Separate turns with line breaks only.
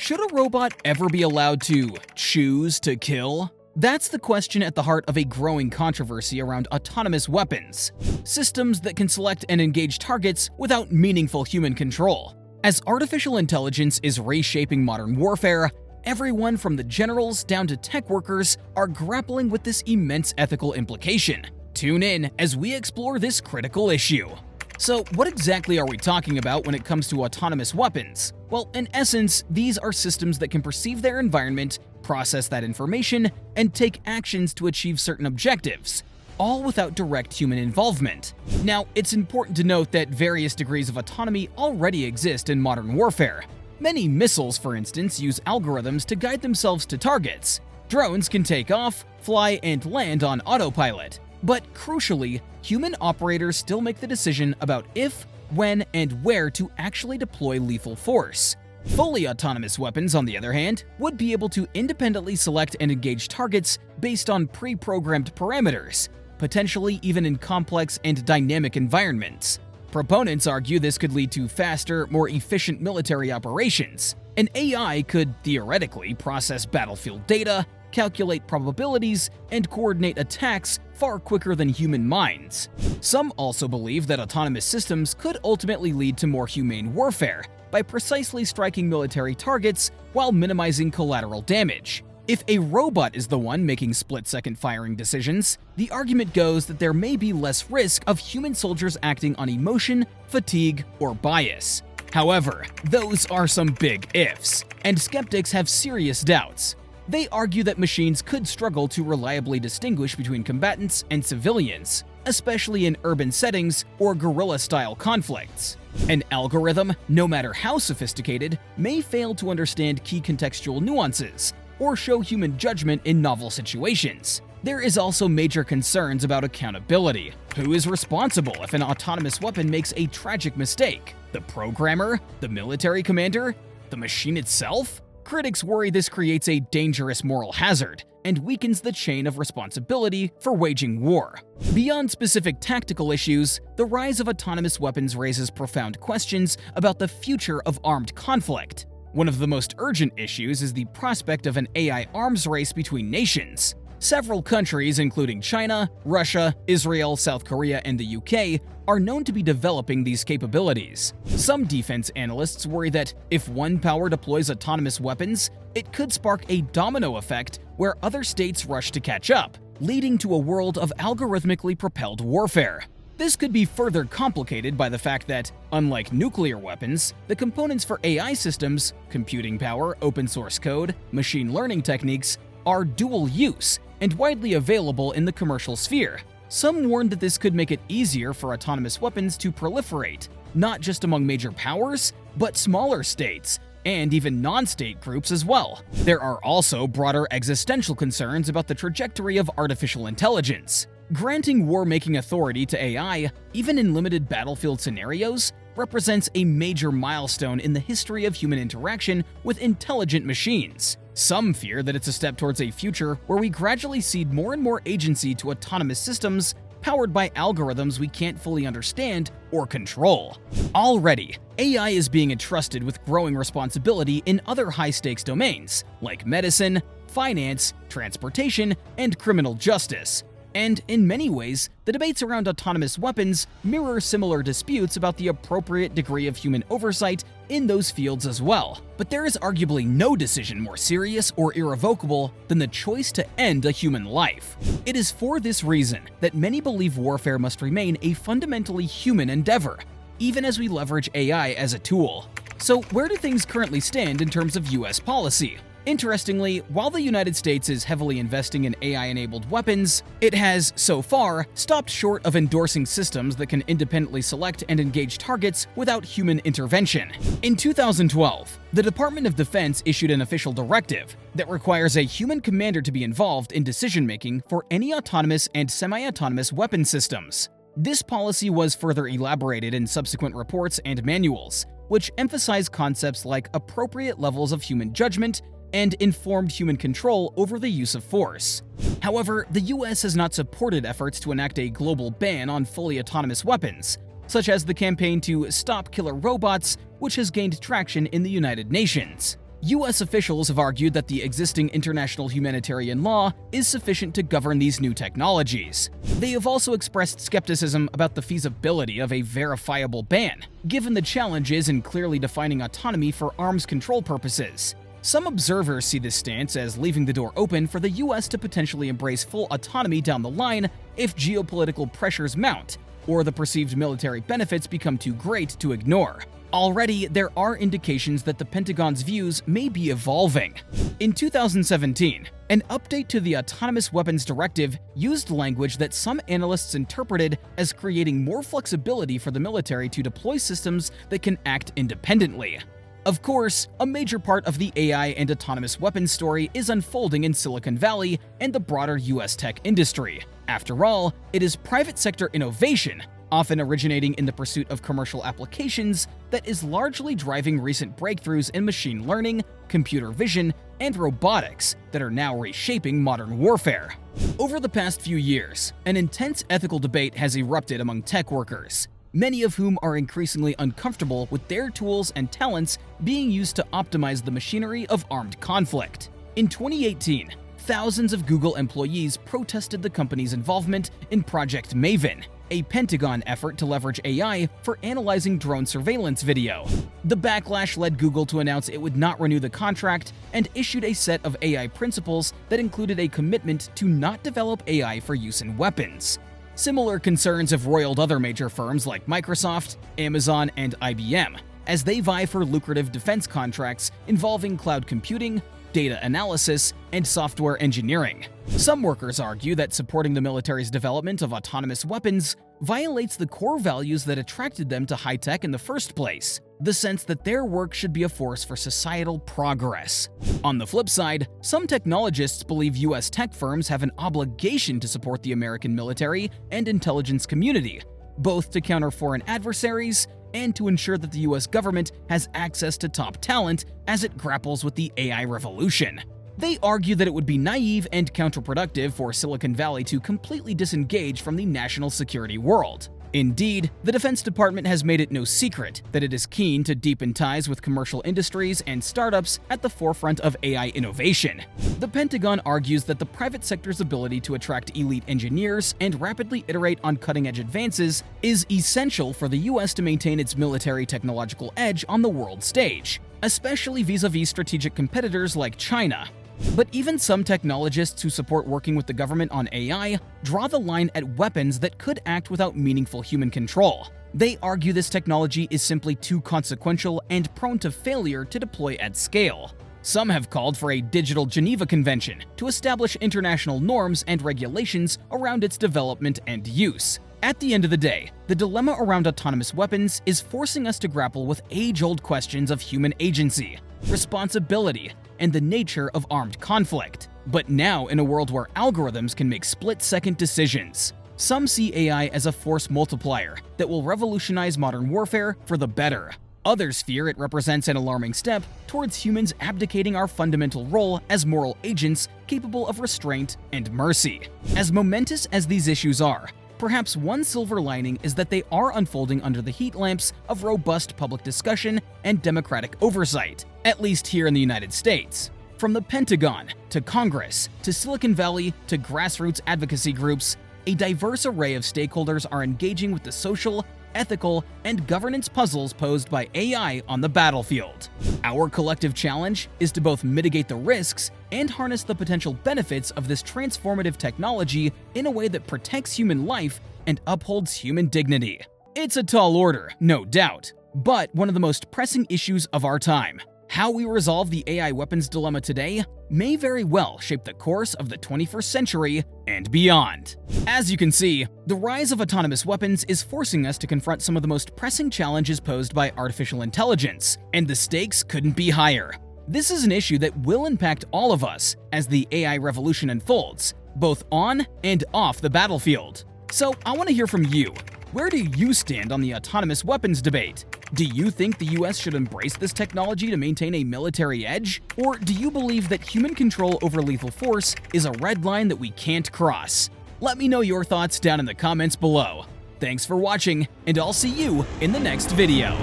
Should a robot ever be allowed to choose to kill? That's the question at the heart of a growing controversy around autonomous weapons, systems that can select and engage targets without meaningful human control. As artificial intelligence is reshaping modern warfare, everyone from the generals down to tech workers are grappling with this immense ethical implication. Tune in as we explore this critical issue. So, what exactly are we talking about when it comes to autonomous weapons? Well, in essence, these are systems that can perceive their environment, process that information, and take actions to achieve certain objectives, all without direct human involvement. Now, it's important to note that various degrees of autonomy already exist in modern warfare. Many missiles, for instance, use algorithms to guide themselves to targets. Drones can take off, fly, and land on autopilot. But crucially, human operators still make the decision about if, when, and where to actually deploy lethal force. Fully autonomous weapons, on the other hand, would be able to independently select and engage targets based on pre-programmed parameters, potentially even in complex and dynamic environments. Proponents argue this could lead to faster, more efficient military operations. An AI could theoretically process battlefield data, calculate probabilities, and coordinate attacks far quicker than human minds. Some also believe that autonomous systems could ultimately lead to more humane warfare by precisely striking military targets while minimizing collateral damage. If a robot is the one making split-second firing decisions, the argument goes that there may be less risk of human soldiers acting on emotion, fatigue, or bias. However, those are some big ifs, and skeptics have serious doubts. They argue that machines could struggle to reliably distinguish between combatants and civilians, especially in urban settings or guerrilla-style conflicts. An algorithm, no matter how sophisticated, may fail to understand key contextual nuances or show human judgment in novel situations. There is also major concerns about accountability. Who is responsible if an autonomous weapon makes a tragic mistake? The programmer? The military commander? The machine itself? Critics worry this creates a dangerous moral hazard and weakens the chain of responsibility for waging war. Beyond specific tactical issues, the rise of autonomous weapons raises profound questions about the future of armed conflict. One of the most urgent issues is the prospect of an AI arms race between nations. Several countries, including China, Russia, Israel, South Korea, and the UK, are known to be developing these capabilities. Some defense analysts worry that if one power deploys autonomous weapons, it could spark a domino effect where other states rush to catch up, leading to a world of algorithmically propelled warfare. This could be further complicated by the fact that, unlike nuclear weapons, the components for AI systems, computing power, open source code, machine learning techniques, are dual use and widely available in the commercial sphere. Some warn that this could make it easier for autonomous weapons to proliferate, not just among major powers, but smaller states, and even non-state groups as well. There are also broader existential concerns about the trajectory of artificial intelligence. Granting war-making authority to AI, even in limited battlefield scenarios, represents a major milestone in the history of human interaction with intelligent machines. Some fear that it's a step towards a future where we gradually cede more and more agency to autonomous systems powered by algorithms we can't fully understand or control. Already, AI is being entrusted with growing responsibility in other high-stakes domains, like medicine, finance, transportation, and criminal justice. And in many ways, the debates around autonomous weapons mirror similar disputes about the appropriate degree of human oversight in those fields as well. But there is arguably no decision more serious or irrevocable than the choice to end a human life. It is for this reason that many believe warfare must remain a fundamentally human endeavor, even as we leverage AI as a tool. So where do things currently stand in terms of US policy? Interestingly, while the United States is heavily investing in AI-enabled weapons, it has, so far, stopped short of endorsing systems that can independently select and engage targets without human intervention. In 2012, the Department of Defense issued an official directive that requires a human commander to be involved in decision-making for any autonomous and semi-autonomous weapon systems. This policy was further elaborated in subsequent reports and manuals, which emphasize concepts like appropriate levels of human judgment and informed human control over the use of force. However, the US has not supported efforts to enact a global ban on fully autonomous weapons, such as the campaign to Stop Killer Robots, which has gained traction in the United Nations. US officials have argued that the existing international humanitarian law is sufficient to govern these new technologies. They have also expressed skepticism about the feasibility of a verifiable ban, given the challenges in clearly defining autonomy for arms control purposes. Some observers see this stance as leaving the door open for the US to potentially embrace full autonomy down the line if geopolitical pressures mount, or the perceived military benefits become too great to ignore. Already, there are indications that the Pentagon's views may be evolving. In 2017, an update to the Autonomous Weapons Directive used language that some analysts interpreted as creating more flexibility for the military to deploy systems that can act independently. Of course, a major part of the AI and autonomous weapons story is unfolding in Silicon Valley and the broader US tech industry. After all, it is private sector innovation, often originating in the pursuit of commercial applications, that is largely driving recent breakthroughs in machine learning, computer vision, and robotics that are now reshaping modern warfare. Over the past few years, an intense ethical debate has erupted among tech workers, many of whom are increasingly uncomfortable with their tools and talents being used to optimize the machinery of armed conflict. In 2018, thousands of Google employees protested the company's involvement in Project Maven, a Pentagon effort to leverage AI for analyzing drone surveillance video. The backlash led Google to announce it would not renew the contract and issued a set of AI principles that included a commitment to not develop AI for use in weapons. Similar concerns have roiled other major firms like Microsoft, Amazon, and IBM, as they vie for lucrative defense contracts involving cloud computing, data analysis, and software engineering. Some workers argue that supporting the military's development of autonomous weapons violates the core values that attracted them to high-tech in the first place, the sense that their work should be a force for societal progress. On the flip side, some technologists believe US tech firms have an obligation to support the American military and intelligence community, both to counter foreign adversaries and to ensure that the US government has access to top talent as it grapples with the AI revolution. They argue that it would be naive and counterproductive for Silicon Valley to completely disengage from the national security world. Indeed, the Defense Department has made it no secret that it is keen to deepen ties with commercial industries and startups at the forefront of AI innovation. The Pentagon argues that the private sector's ability to attract elite engineers and rapidly iterate on cutting-edge advances is essential for the US to maintain its military technological edge on the world stage, especially vis-a-vis strategic competitors like China. But even some technologists who support working with the government on AI draw the line at weapons that could act without meaningful human control. They argue this technology is simply too consequential and prone to failure to deploy at scale. Some have called for a digital Geneva Convention to establish international norms and regulations around its development and use. At the end of the day, the dilemma around autonomous weapons is forcing us to grapple with age-old questions of human agency, responsibility, and the nature of armed conflict. But now, in a world where algorithms can make split-second decisions, some see AI as a force multiplier that will revolutionize modern warfare for the better. Others fear it represents an alarming step towards humans abdicating our fundamental role as moral agents capable of restraint and mercy. As momentous as these issues are, perhaps one silver lining is that they are unfolding under the heat lamps of robust public discussion and democratic oversight, at least here in the United States. From the Pentagon, to Congress, to Silicon Valley, to grassroots advocacy groups, a diverse array of stakeholders are engaging with the social, ethical, and governance puzzles posed by AI on the battlefield. Our collective challenge is to both mitigate the risks and harness the potential benefits of this transformative technology in a way that protects human life and upholds human dignity. It's a tall order, no doubt, but one of the most pressing issues of our time. How we resolve the AI weapons dilemma today may very well shape the course of the 21st century and beyond. As you can see, the rise of autonomous weapons is forcing us to confront some of the most pressing challenges posed by artificial intelligence, and the stakes couldn't be higher. This is an issue that will impact all of us as the AI revolution unfolds, both on and off the battlefield. So I want to hear from you. Where do you stand on the autonomous weapons debate? Do you think the US should embrace this technology to maintain a military edge? Or do you believe that human control over lethal force is a red line that we can't cross? Let me know your thoughts down in the comments below. Thanks for watching, and I'll see you in the next video.